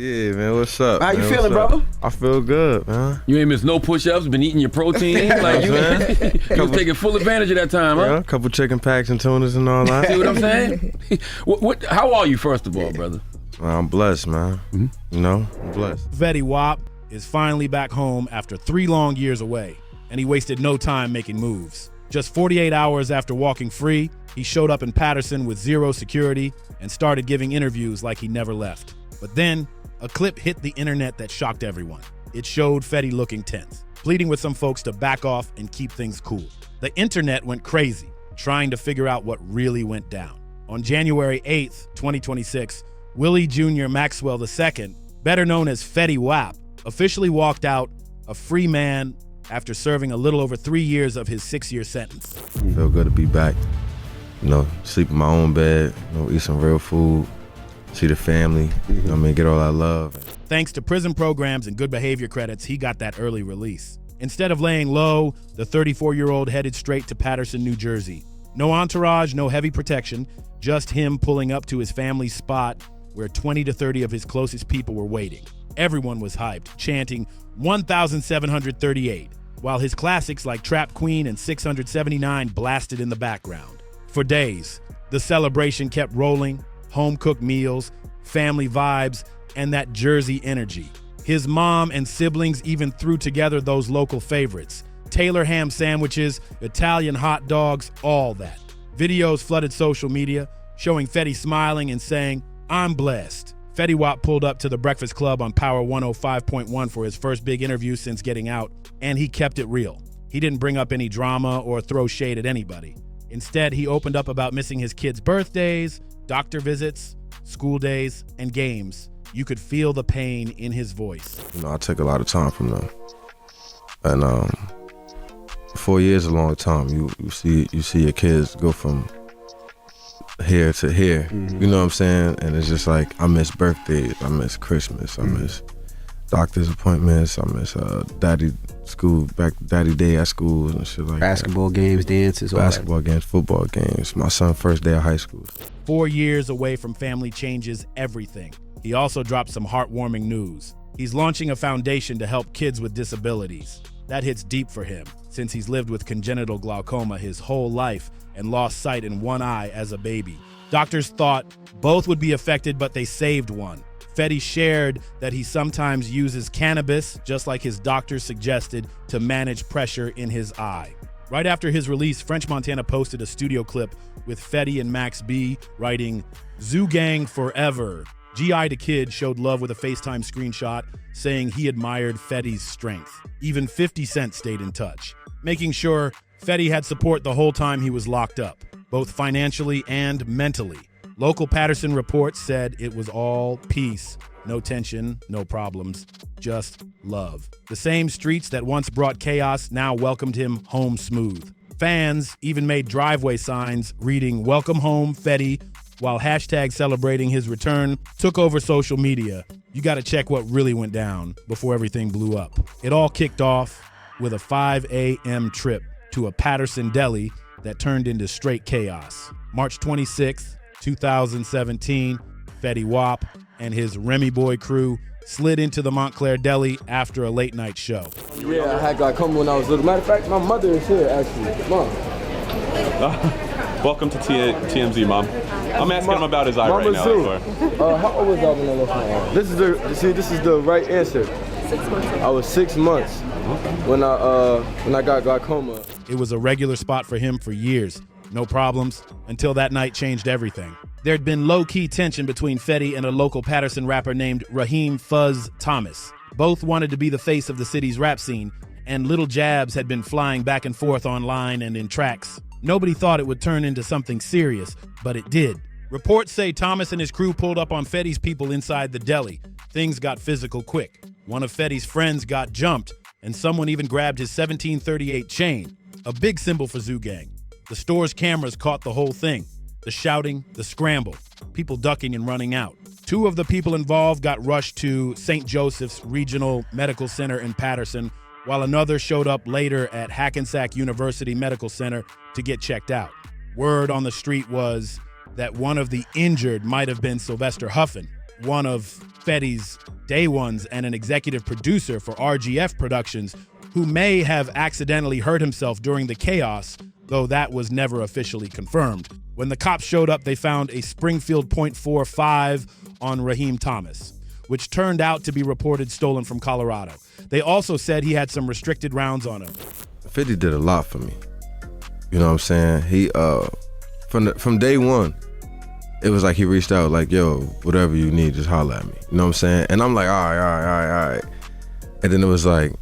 Yeah, man, what's up? How you man? feeling, brother? I feel good, man. You ain't missed no push-ups, been eating your protein. Like you was taking full advantage of that time, huh? Yeah, a couple chicken packs and tunas and all that. See what I'm saying? How are you, first of all, brother? Well, I'm blessed, man. Mm-hmm. You know, I'm blessed. Fetty Wap is finally back home after 3 long years away, and he wasted no time making moves. Just 48 hours after walking free, he showed up in Patterson with zero security and started giving interviews like he never left. But then, a clip hit the internet that shocked everyone. It showed Fetty looking tense, pleading with some folks to back off and keep things cool. The internet went crazy, trying to figure out what really went down. On January 8th, 2026, Willie Jr. Maxwell II, better known as Fetty Wap, officially walked out a free man after serving a little over 3 years of his 6-year sentence. Feel good to be back. You know, sleep in my own bed, you know, eat some real food, see the family, you know what I mean, get all that love. Thanks to prison programs and good behavior credits, he got that early release. Instead of laying low, the 34-year-old headed straight to Patterson, New Jersey. No entourage, no heavy protection, just him pulling up to his family's spot where 20 to 30 of his closest people were waiting. Everyone was hyped, chanting 1,738, while his classics like Trap Queen and 679 blasted in the background. For days, the celebration kept rolling, home-cooked meals, family vibes, and that Jersey energy. His mom and siblings even threw together those local favorites: Taylor ham sandwiches, Italian hot dogs, all that. Videos flooded social media, showing Fetty smiling and saying, "I'm blessed." Fetty Wap pulled up to the Breakfast Club on Power 105.1 for his first big interview since getting out, and he kept it real. He didn't bring up any drama or throw shade at anybody. Instead, he opened up about missing his kids' birthdays, doctor visits, school days, and games. You could feel the pain in his voice. You know, I took a lot of time from them. And 4 years is a long time. You see your kids go from here to here, you know what I'm saying? And it's just like, I miss birthdays, I miss Christmas, I miss doctor's appointments, I miss daddy day at school and shit like Basketball games, dances, all basketball games, football games. My son's first day of high school. 4 years away from family changes everything. He also dropped some heartwarming news. He's launching a foundation to help kids with disabilities. That hits deep for him, since he's lived with congenital glaucoma his whole life and lost sight in one eye as a baby. Doctors thought both would be affected, but they saved one. Fetty shared that he sometimes uses cannabis, just like his doctor suggested, to manage pressure in his eye. Right after his release, French Montana posted a studio clip with Fetty and Max B writing, "Zoo Gang Forever." G.I. the Kid showed love with a FaceTime screenshot saying he admired Fetty's strength. Even 50 Cent stayed in touch, making sure Fetty had support the whole time he was locked up, both financially and mentally. Local Patterson reports said it was all peace, no tension, no problems, just love. The same streets that once brought chaos now welcomed him home smooth. Fans even made driveway signs reading "Welcome Home, Fetty," while hashtag celebrating his return took over social media. You gotta check what really went down before everything blew up. It all kicked off with a 5 a.m. trip to a Patterson deli that turned into straight chaos. March 26th, 2017, Fetty Wap and his Remy Boy crew slid into the Montclair Deli after a late night show. Yeah, I had glaucoma when I was little. Matter of fact, my mother is here, actually. Mom. Welcome to TMZ, Mom. I'm asking him about his eye right now. How old was I when I lost my eye? This is the right answer. 6 months old. I was 6 months when I got glaucoma. It was a regular spot for him for years. No problems, until that night changed everything. There'd been low-key tension between Fetty and a local Patterson rapper named Raheem Fuzz Thomas. Both wanted to be the face of the city's rap scene, and little jabs had been flying back and forth online and in tracks. Nobody thought it would turn into something serious, but it did. Reports say Thomas and his crew pulled up on Fetty's people inside the deli. Things got physical quick. One of Fetty's friends got jumped, and someone even grabbed his 1738 chain, a big symbol for Zoo Gang. The store's cameras caught the whole thing. The shouting, the scramble, people ducking and running out. 2 of the people involved got rushed to St. Joseph's Regional Medical Center in Patterson, while another showed up later at Hackensack University Medical Center to get checked out. Word on the street was that one of the injured might have been Sylvester Huffin, one of Fetty's day ones and an executive producer for RGF Productions, who may have accidentally hurt himself during the chaos, though that was never officially confirmed. When the cops showed up, they found a Springfield .45 on Raheem Thomas, which turned out to be reported stolen from Colorado. They also said he had some restricted rounds on him. 50 did a lot for me. You know what I'm saying? He from day one, it was like he reached out like, yo, whatever you need, just holler at me. You know what I'm saying? And I'm like, all right. And then it was like,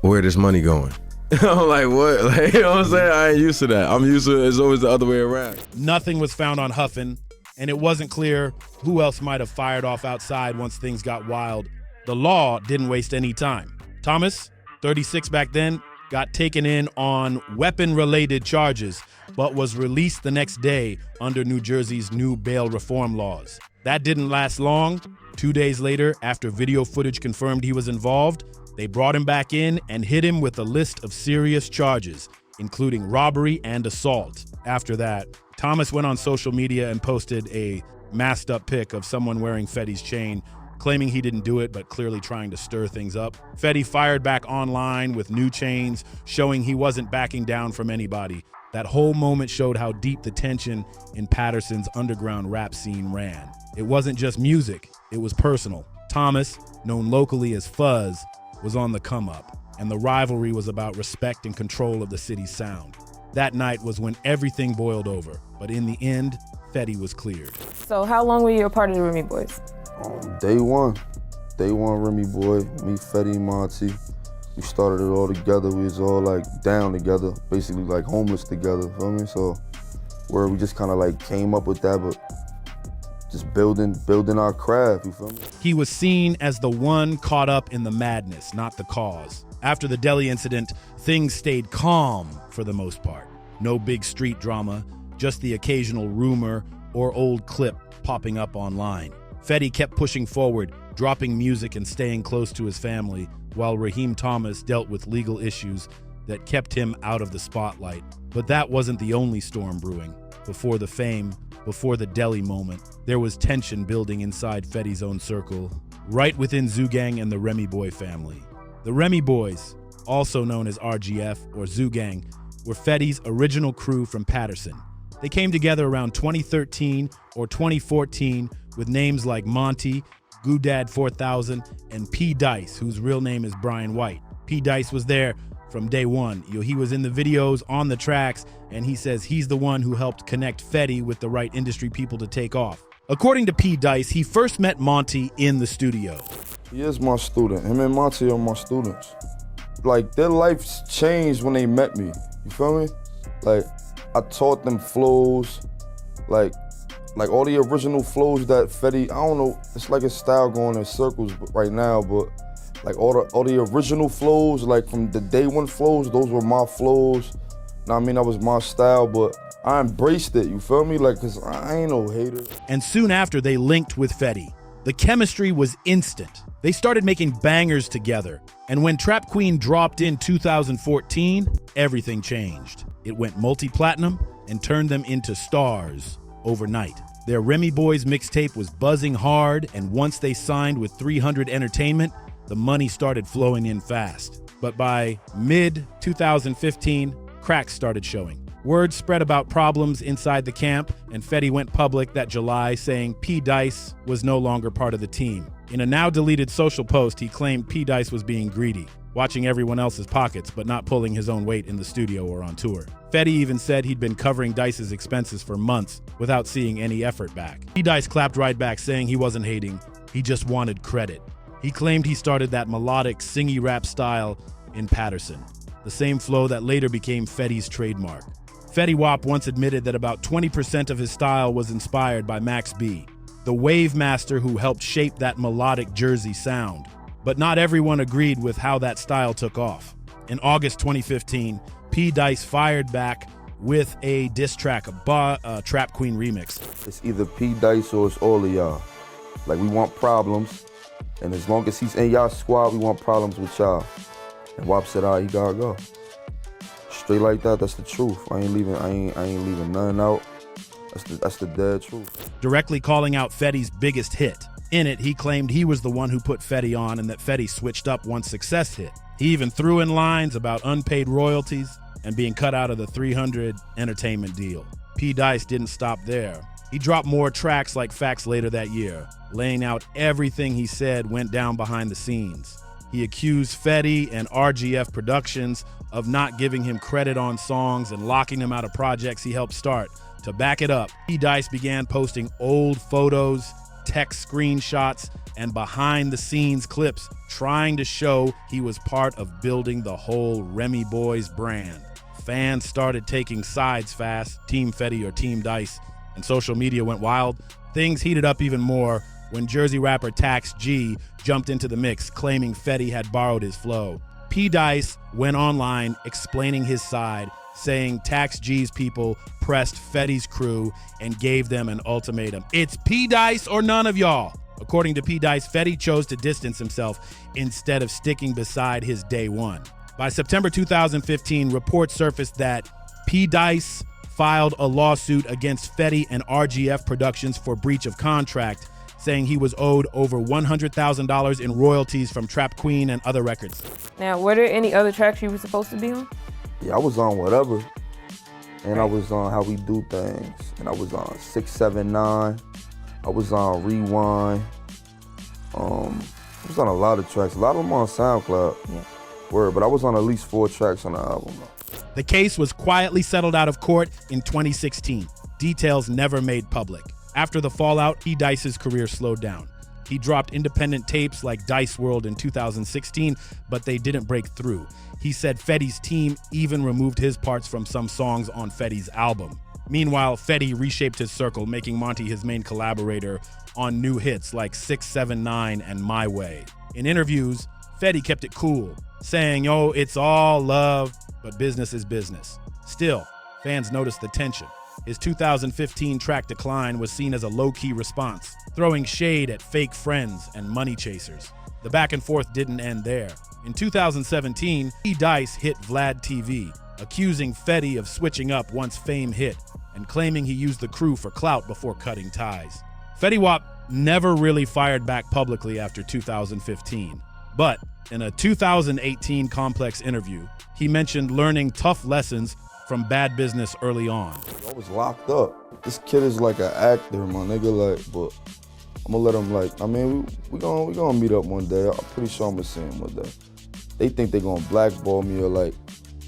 where this money going? I'm like, what? Like, you know what I'm saying? I ain't used to that. I'm used to it's always the other way around. Nothing was found on Huffin, and it wasn't clear who else might have fired off outside once things got wild. The law didn't waste any time. Thomas, 36 back then, got taken in on weapon-related charges, but was released the next day under New Jersey's new bail reform laws. That didn't last long. 2 days later, after video footage confirmed he was involved, they brought him back in and hit him with a list of serious charges, including robbery and assault. After that, Thomas went on social media and posted a masked up pic of someone wearing Fetty's chain, claiming he didn't do it, but clearly trying to stir things up. Fetty fired back online with new chains, showing he wasn't backing down from anybody. That whole moment showed how deep the tension in Patterson's underground rap scene ran. It wasn't just music, it was personal. Thomas, known locally as Fuzz, was on the come up, and the rivalry was about respect and control of the city's sound. That night was when everything boiled over, but in the end, Fetty was cleared. So how long were you a part of the Remy Boys? Day one, Remy Boy, me, Fetty, Monty. We started it all together. We was all like down together, basically like homeless together, feel me? So where we just kind of like came up with that, but just building our craft, you feel me? He was seen as the one caught up in the madness, not the cause. After the deli incident, things stayed calm for the most part. No big street drama, just the occasional rumor or old clip popping up online. Fetty kept pushing forward, dropping music and staying close to his family, while Raheem Thomas dealt with legal issues that kept him out of the spotlight. But that wasn't the only storm brewing. Before the fame, before the deli moment, there was tension building inside Fetty's own circle, right within Zoo Gang and the Remy Boy family. The Remy Boys, also known as RGF or Zoo Gang, were Fetty's original crew from Patterson. They came together around 2013 or 2014 with names like Monty, Goodad 4000, and P. Dice, whose real name is Brian White. P. Dice was there from day one. He was in the videos, on the tracks, and he says he's the one who helped connect Fetty with the right industry people to take off. According to P. Dice, he first met Monty in the studio. He is my student. Him and Monty are my students. Like, their lives changed when they met me. You feel me? Like, I taught them flows, like all the original flows that Fetty, I don't know, it's like a style going in circles right now, but like all the original flows, like from the day one flows, those were my flows. I mean, that was my style, but I embraced it, you feel me? Like, cause I ain't no hater. And soon after, they linked with Fetty. The chemistry was instant. They started making bangers together. And when Trap Queen dropped in 2014, everything changed. It went multi-platinum and turned them into stars overnight. Their Remy Boys mixtape was buzzing hard, and once they signed with 300 Entertainment, the money started flowing in fast. But by mid-2015, cracks started showing. Word spread about problems inside the camp, and Fetty went public that July saying P. Dice was no longer part of the team. In a now-deleted social post, he claimed P. Dice was being greedy, watching everyone else's pockets but not pulling his own weight in the studio or on tour. Fetty even said he'd been covering Dice's expenses for months without seeing any effort back. P. Dice clapped right back, saying he wasn't hating, he just wanted credit. He claimed he started that melodic, singy rap style in Patterson, the same flow that later became Fetty's trademark. Fetty Wap once admitted that about 20% of his style was inspired by Max B, the wave master who helped shape that melodic Jersey sound. But not everyone agreed with how that style took off. In August 2015, P. Dice fired back with a diss track, a Trap Queen remix. It's either P. Dice or it's all of y'all. Like, we want problems, and as long as he's in y'all squad, we want problems with y'all. And Wap said, all right, he gotta go. Straight like that, that's the truth. I ain't leaving nothing out. That's the dead truth. Directly calling out Fetty's biggest hit, In it, he claimed he was the one who put Fetty on and that Fetty switched up once success hit. He even threw in lines about unpaid royalties and being cut out of the 300 entertainment deal. P. Dice didn't stop there. He dropped more tracks like Facts later that year, laying out everything he said went down behind the scenes. He accused Fetty and RGF Productions of not giving him credit on songs and locking him out of projects he helped start. To back it up, P. Dice began posting old photos, text screenshots, and behind-the-scenes clips trying to show he was part of building the whole Remy Boys brand. Fans started taking sides fast, Team Fetty or Team Dice, and social media went wild. Things heated up even more when Jersey rapper Tax G jumped into the mix, claiming Fetty had borrowed his flow. P. Dice went online explaining his side, saying Tax G's people pressed Fetty's crew and gave them an ultimatum. It's P. Dice or none of y'all. According to P. Dice, Fetty chose to distance himself instead of sticking beside his day one. By September 2015, reports surfaced that P. Dice filed a lawsuit against Fetty and RGF Productions for breach of contract, saying he was owed over $100,000 in royalties from Trap Queen and other records. Now, were there any other tracks you were supposed to be on? Yeah, I was on Whatever, and I was on How We Do Things, and I was on 679, I was on Rewind, I was on a lot of tracks, a lot of them on SoundCloud. Yeah. Word, but I was on at least 4 tracks on the album. The case was quietly settled out of court in 2016. Details never made public. After the fallout, P. Dice's career slowed down. He dropped independent tapes like Dice World in 2016, but they didn't break through. He said Fetty's team even removed his parts from some songs on Fetty's album. Meanwhile, Fetty reshaped his circle, making Monty his main collaborator on new hits like 679 and My Way. In interviews, Fetty kept it cool, saying, "Yo, it's all love, but business is business." Still, fans noticed the tension. His 2015 track Decline was seen as a low-key response, throwing shade at fake friends and money chasers. The back and forth didn't end there. In 2017, P. Dice hit Vlad TV, accusing Fetty of switching up once fame hit and claiming he used the crew for clout before cutting ties. Fetty Wap never really fired back publicly after 2015, but in a 2018 Complex interview, he mentioned learning tough lessons from bad business early on. I was locked up. This kid is like an actor, my nigga, like, but I'm gonna let him, like, I mean, we gonna meet up one day. I'm pretty sure I'm gonna see him one day. They think they gonna blackball me or like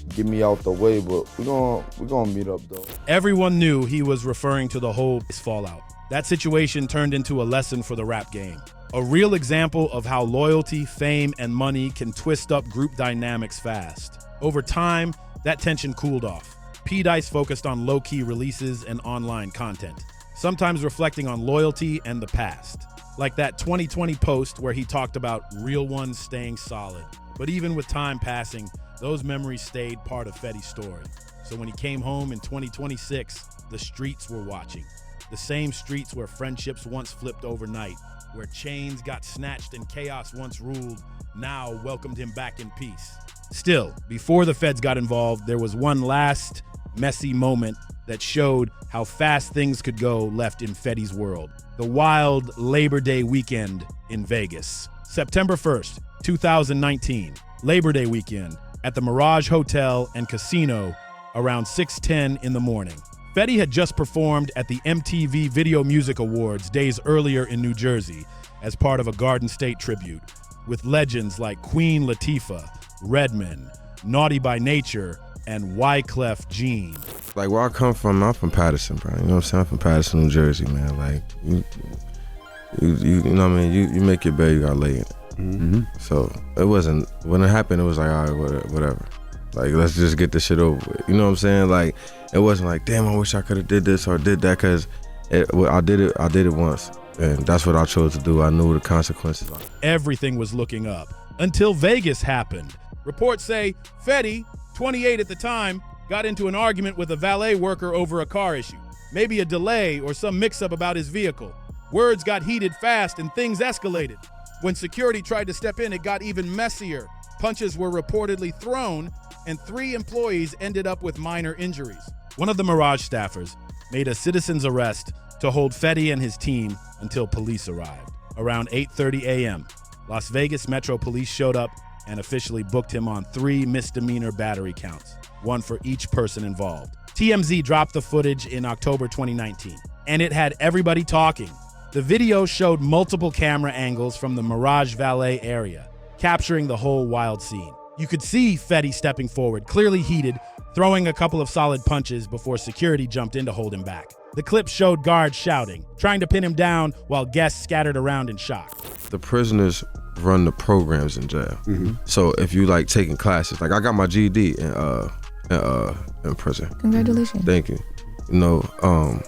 get me out the way, but we gonna meet up though. Everyone knew he was referring to the whole fallout. That situation turned into a lesson for the rap game. A real example of how loyalty, fame, and money can twist up group dynamics fast. Over time, that tension cooled off. P. Dice focused on low-key releases and online content, sometimes reflecting on loyalty and the past. Like that 2020 post where he talked about real ones staying solid. But even with time passing, those memories stayed part of Fetty's story. So when he came home in 2026, the streets were watching. The same streets where friendships once flipped overnight, where chains got snatched and chaos once ruled, now welcomed him back in peace. Still, before the feds got involved, there was one last messy moment that showed how fast things could go left in Fetty's world. The wild Labor Day weekend in Vegas. September 1st, 2019, Labor Day weekend at the Mirage Hotel and Casino around 6:10 in the morning. Fetty had just performed at the MTV Video Music Awards days earlier in New Jersey as part of a Garden State tribute, with legends like Queen Latifah, Redman, Naughty by Nature, and Wyclef Jean. Like where I come from, I'm from Patterson, bro. You know what I'm saying? I'm from Patterson, New Jersey, man. Like you know what I mean? You make your bed, you gotta lay in it. Mm-hmm. So it wasn't, when it happened, it was like, all right, whatever. Like, let's just get this shit over with. You know what I'm saying? Like, it wasn't like, damn, I wish I could have did this or did that, because I did it once. And that's what I chose to do. I knew the consequences. Everything was looking up until Vegas happened. Reports say Fetty, 28 at the time, got into an argument with a valet worker over a car issue. Maybe a delay or some mix-up about his vehicle. Words got heated fast and things escalated. When security tried to step in, it got even messier. Punches were reportedly thrown, and 3 employees ended up with minor injuries. One of the Mirage staffers made a citizen's arrest to hold Fetty and his team until police arrived. Around 8:30 a.m., Las Vegas Metro Police showed up and officially booked him on 3 misdemeanor battery counts, one for each person involved. TMZ dropped the footage in October 2019, and it had everybody talking. The video showed multiple camera angles from the Mirage Valet area, capturing the whole wild scene. You could see Fetty stepping forward, clearly heated, throwing a couple of solid punches before security jumped in to hold him back. The clip showed guards shouting, trying to pin him down while guests scattered around in shock. The prisoners run the programs in jail. So if you like taking classes, like I got my GED in prison. Congratulations. Thank you. You know,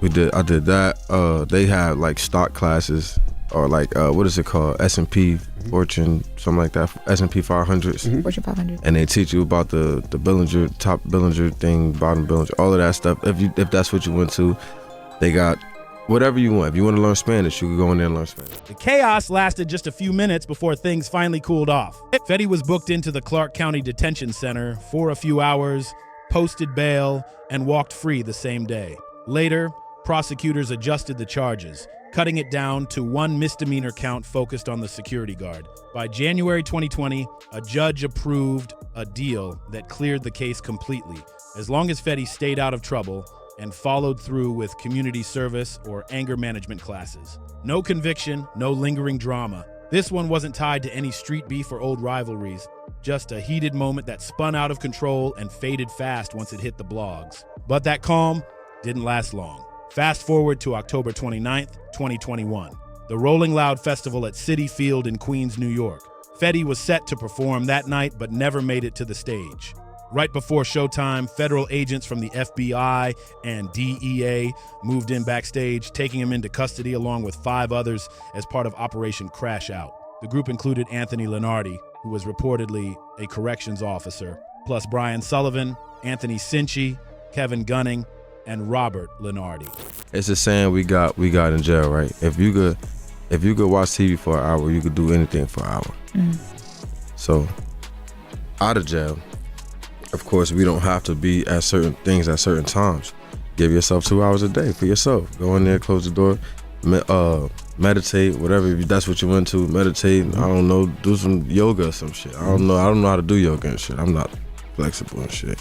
I did that. They had like stock classes or like what is it called? S&P Fortune, something like that. S&P 500s. Fortune 500. And they teach you about the Billinger, top Billinger thing, bottom Billinger, all of that stuff. If that's what you went to, they got whatever you want. If you want to learn Spanish, you can go in there and learn Spanish. The chaos lasted just a few minutes before things finally cooled off. Fetty was booked into the Clark County Detention Center for a few hours, posted bail, and walked free the same day. Later, prosecutors adjusted the charges, cutting it down to 1 misdemeanor count focused on the security guard. By January 2020, a judge approved a deal that cleared the case completely, as long as Fetty stayed out of trouble and followed through with community service or anger management classes. No conviction, no lingering drama. This one wasn't tied to any street beef or old rivalries, just a heated moment that spun out of control and faded fast once it hit the blogs. But that calm didn't last long. Fast forward to October 29th, 2021, the Rolling Loud Festival at Citi Field in Queens, New York. Fetty was set to perform that night but never made it to the stage. Right before showtime, federal agents from the FBI and DEA moved in backstage, taking him into custody along with 5 others as part of Operation Crash Out. The group included Anthony Lenardi, who was reportedly a corrections officer, plus Brian Sullivan, Anthony Cinci, Kevin Gunning, and Robert Lenardi. It's a saying we got in jail, right? If you could watch TV for an hour, you could do anything for an hour. So out of jail, of course, we don't have to be at certain things at certain times. Give yourself 2 hours a day for yourself. Go in there, close the door, meditate, whatever. If that's what you went to, meditate. I don't know, do some yoga or some shit. I don't know how to do yoga and shit. I'm not flexible and shit.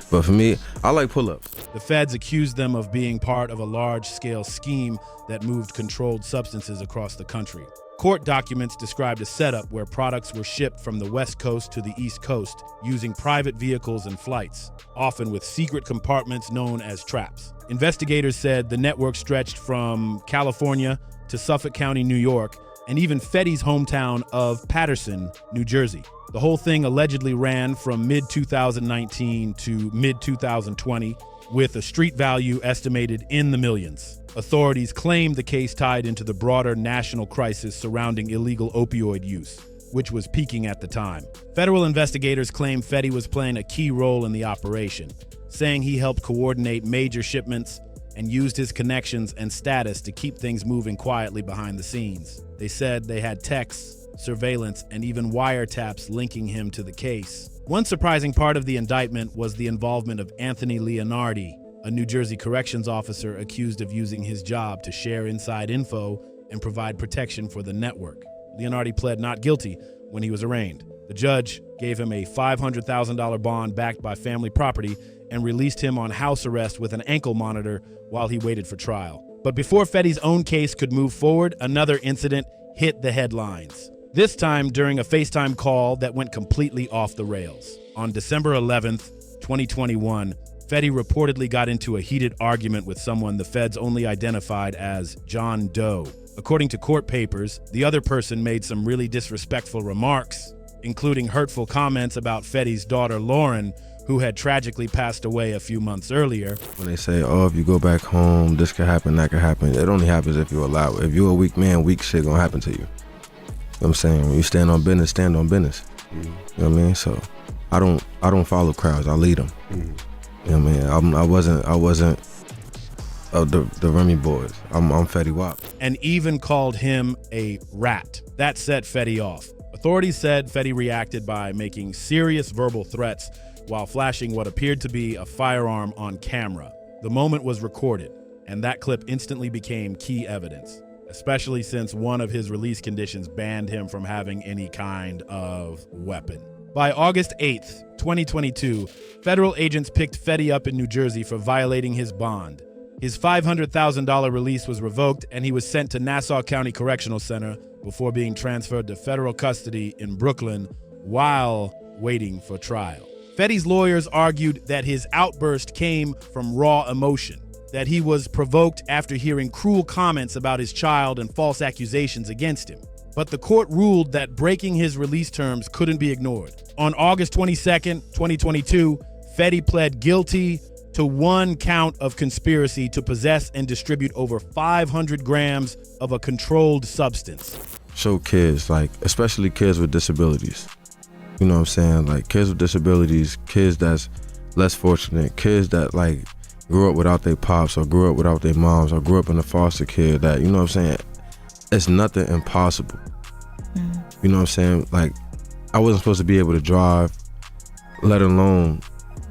But for me, I like pull-ups. The feds accused them of being part of a large-scale scheme that moved controlled substances across the country. Court documents described a setup where products were shipped from the West Coast to the East Coast using private vehicles and flights, often with secret compartments known as traps. Investigators said the network stretched from California to Suffolk County, New York, and even Fetty's hometown of Paterson, New Jersey. The whole thing allegedly ran from mid-2019 to mid-2020, with a street value estimated in the millions. Authorities claimed the case tied into the broader national crisis surrounding illegal opioid use, which was peaking at the time. Federal investigators claim Fetty was playing a key role in the operation, saying he helped coordinate major shipments and used his connections and status to keep things moving quietly behind the scenes. They said they had texts, surveillance, and even wiretaps linking him to the case. One surprising part of the indictment was the involvement of Anthony Leonardi, a New Jersey corrections officer accused of using his job to share inside info and provide protection for the network. Leonardi pled not guilty when he was arraigned. The judge gave him a $500,000 bond backed by family property and released him on house arrest with an ankle monitor while he waited for trial. But before Fetty's own case could move forward, another incident hit the headlines. This time during a FaceTime call that went completely off the rails. On December 11th, 2021, Fetty reportedly got into a heated argument with someone the feds only identified as John Doe. According to court papers, the other person made some really disrespectful remarks, including hurtful comments about Fetty's daughter Lauren, who had tragically passed away a few months earlier. When they say, oh, if you go back home, this could happen, that could happen, it only happens if you allow it. If you're a weak man, weak shit gonna happen to you. You know what I'm saying? When you stand on business, stand on business. You know what I mean? So I don't follow crowds, I lead them. You know what I mean? I wasn't the Remy boys. I'm Fetty Wap. And even called him a rat. That set Fetty off. Authorities said Fetty reacted by making serious verbal threats while flashing what appeared to be a firearm on camera. The moment was recorded, and that clip instantly became key evidence. especially since one of his release conditions banned him from having any kind of weapon. By August 8th, 2022, federal agents picked Fetty up in New Jersey for violating his bond. His $500,000 release was revoked, and he was sent to Nassau County Correctional Center before being transferred to federal custody in Brooklyn while waiting for trial. Fetty's lawyers argued that his outburst came from raw emotion, that he was provoked after hearing cruel comments about his child and false accusations against him. But the court ruled that breaking his release terms couldn't be ignored. On August 22nd, 2022, Fetty pled guilty to 1 count of conspiracy to possess and distribute over 500 grams of a controlled substance. Show kids, like, especially kids with disabilities. You know what I'm saying? Like, kids with disabilities, kids that's less fortunate, kids that, like, grew up without their pops or grew up without their moms or grew up in a foster care, that, you know what I'm saying? It's nothing impossible. You know what I'm saying? Like, I wasn't supposed to be able to drive, let alone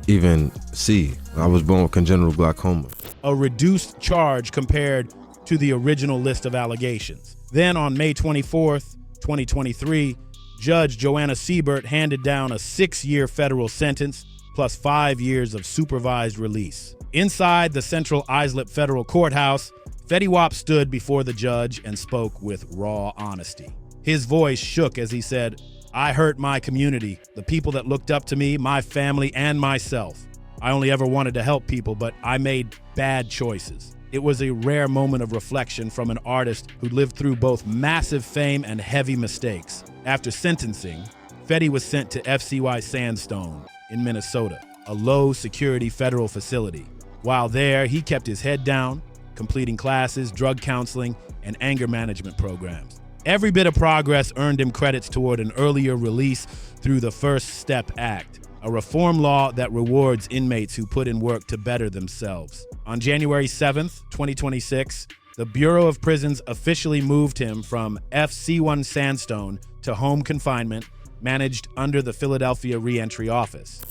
even see. I was born with congenital glaucoma. A reduced charge compared to the original list of allegations. Then on May 24th, 2023, Judge Joanna Siebert handed down a 6-year federal sentence plus 5 years of supervised release. Inside the Central Islip Federal Courthouse, Fetty Wap stood before the judge and spoke with raw honesty. His voice shook as he said, "I hurt my community, the people that looked up to me, my family, and myself. I only ever wanted to help people, but I made bad choices." It was a rare moment of reflection from an artist who lived through both massive fame and heavy mistakes. After sentencing, Fetty was sent to FCY Sandstone in Minnesota, a low-security federal facility. While there, he kept his head down, completing classes, drug counseling, and anger management programs. Every bit of progress earned him credits toward an earlier release through the First Step Act, a reform law that rewards inmates who put in work to better themselves. On January 7th, 2026, the Bureau of Prisons officially moved him from FC1 Sandstone to home confinement, managed under the Philadelphia Reentry Office.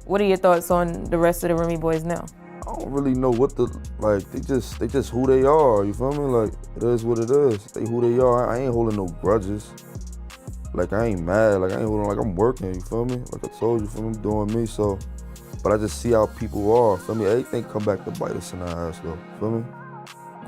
What are your thoughts on the rest of the Remy boys now? I don't really know what the, like, they just who they are, you feel me? Like, it is what it is. They who they are. I ain't holding no grudges. Like, I ain't mad. Like, I ain't holding, like, I'm working, you feel me? Like I told you, feel me? I'm doing me, so. But I just see how people are, feel me? Everything come back to bite us in the ass, though, feel me?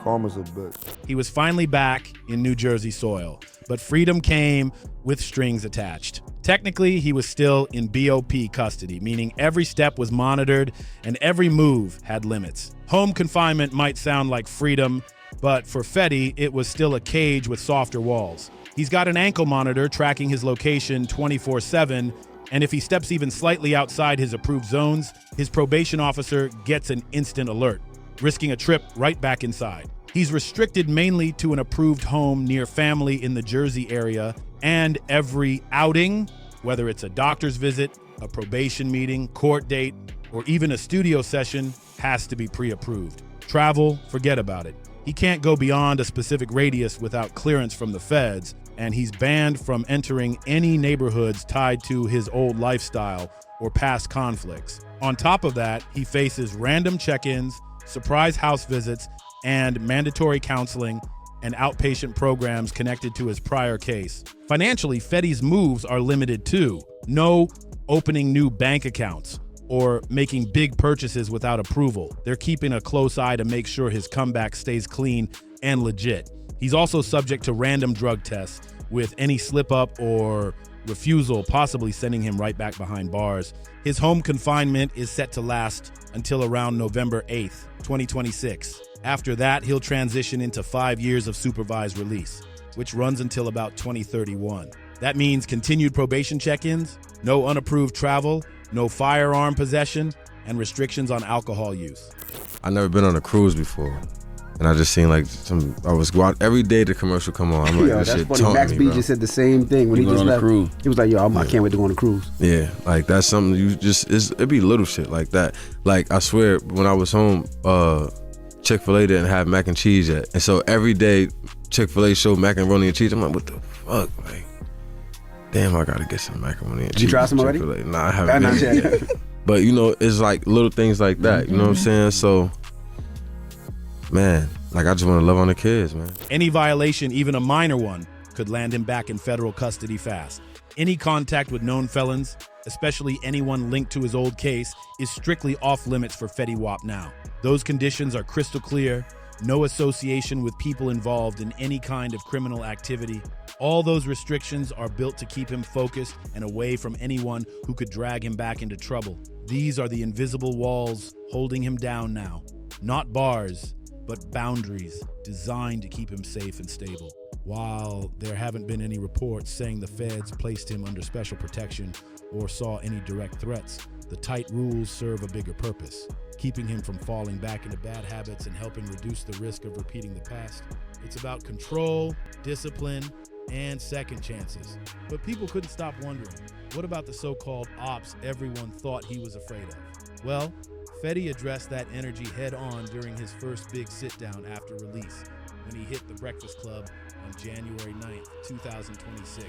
Karma's a bitch. He was finally back in New Jersey soil, but freedom came with strings attached. Technically, he was still in BOP custody, meaning every step was monitored and every move had limits. Home confinement might sound like freedom, but for Fetty, it was still a cage with softer walls. He's got an ankle monitor tracking his location 24/7, and if he steps even slightly outside his approved zones, his probation officer gets an instant alert, risking a trip right back inside. He's restricted mainly to an approved home near family in the Jersey area, and every outing, whether it's a doctor's visit, a probation meeting, court date, or even a studio session, has to be pre-approved. Travel, forget about it. He can't go beyond a specific radius without clearance from the feds, and he's banned from entering any neighborhoods tied to his old lifestyle or past conflicts. On top of that, he faces random check-ins, surprise house visits, and mandatory counseling and outpatient programs connected to his prior case. Financially, Fetty's moves are limited too. No opening new bank accounts or making big purchases without approval. They're keeping a close eye to make sure his comeback stays clean and legit. He's also subject to random drug tests, with any slip up or refusal possibly sending him right back behind bars. His home confinement is set to last until around November 8th, 2026. After that, he'll transition into 5 years of supervised release, which runs until about 2031. That means continued probation check-ins, no unapproved travel, no firearm possession, and restrictions on alcohol use. I never been on a cruise before. And I just seen like I was go out every day the commercial come on. I'm like, yo, this that's shit funny. taught Max me, B bro. just said the same thing when he just on a left. cruise. He was like, yo, I can't wait to go on a cruise. Yeah, like that's something you just, it be little shit like that. Like I swear, when I was home, Chick-fil-A didn't have mac and cheese yet. And so every day Chick-fil-A showed macaroni and cheese. I'm like, what the fuck? Like, damn, I gotta get some macaroni and cheese. Did you try some already? Chick-fil-A. Nah, I haven't Not been yet. yet. But you know, it's like little things like that. You know what I'm saying? So, man, Like, I just want to love on the kids, man. Any violation, even a minor one, could land him back in federal custody fast. Any contact with known felons, especially anyone linked to his old case, is strictly off limits for Fetty Wap now. Those conditions are crystal clear. No association with people involved in any kind of criminal activity. All those restrictions are built to keep him focused and away from anyone who could drag him back into trouble. These are the invisible walls holding him down now. Not bars, but boundaries designed to keep him safe and stable. While there haven't been any reports saying the feds placed him under special protection or saw any direct threats, the tight rules serve a bigger purpose, keeping him from falling back into bad habits and helping reduce the risk of repeating the past. It's about control, discipline, and second chances. But people couldn't stop wondering, what about the so-called ops everyone thought he was afraid of? Well, Fetty addressed that energy head on during his first big sit-down after release, when he hit the Breakfast Club on January 9th, 2026.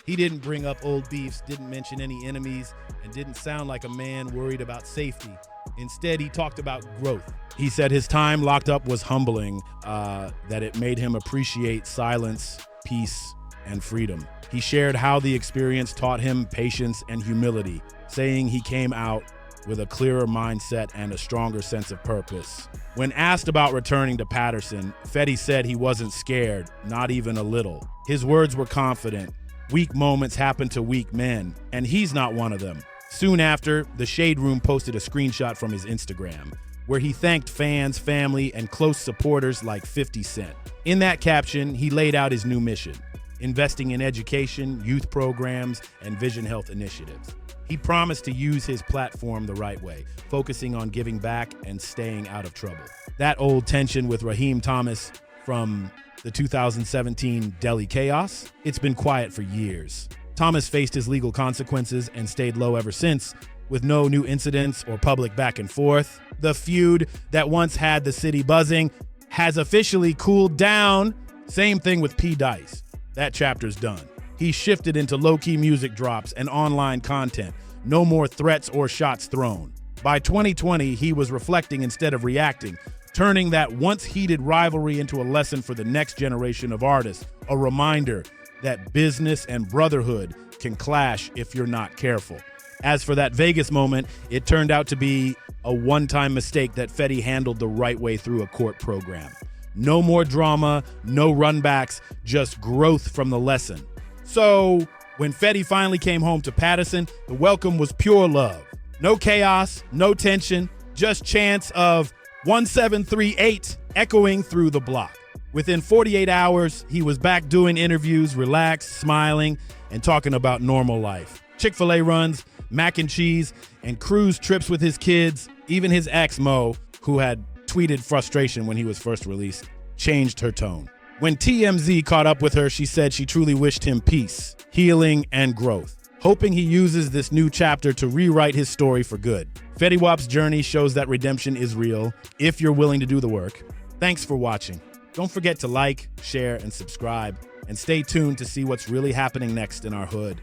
He didn't bring up old beefs, didn't mention any enemies, and didn't sound like a man worried about safety. Instead, he talked about growth. He said his time locked up was humbling, that it made him appreciate silence, peace, and freedom. He shared how the experience taught him patience and humility, saying he came out with a clearer mindset and a stronger sense of purpose. When asked about returning to Patterson, Fetty said he wasn't scared, not even a little. His words were confident. Weak moments happen to weak men, and he's not one of them. Soon after, the Shade Room posted a screenshot from his Instagram, where he thanked fans, family, and close supporters like 50 Cent. In that caption, he laid out his new mission: investing in education, youth programs, and vision health initiatives. He promised to use his platform the right way, focusing on giving back and staying out of trouble. That old tension with Raheem Thomas from the 2017 Deli chaos, it's been quiet for years. Thomas faced his legal consequences and stayed low ever since, with no new incidents or public back and forth. The feud that once had the city buzzing has officially cooled down. Same thing with P. Dice. That chapter's done. He shifted into low-key music drops and online content. No more threats or shots thrown. By 2020, he was reflecting instead of reacting, turning that once heated rivalry into a lesson for the next generation of artists, a reminder that business and brotherhood can clash if you're not careful. As for that Vegas moment, it turned out to be a one-time mistake that Fetty handled the right way through a court program. No more drama, no runbacks, just growth from the lesson. So when Fetty finally came home to Patterson, the welcome was pure love. No chaos, no tension, just chants of 1738 echoing through the block. Within 48 hours, he was back doing interviews, relaxed, smiling, and talking about normal life. Chick-fil-A runs, mac and cheese, and cruise trips with his kids. Even his ex, Mo, who had tweeted frustration when he was first released, changed her tone. When TMZ caught up with her, she said she truly wished him peace, healing, and growth, hoping he uses this new chapter to rewrite his story for good. Fetty Wap's journey shows that redemption is real if you're willing to do the work. Thanks for watching. Don't forget to like, share, and subscribe, and stay tuned to see what's really happening next in our hood.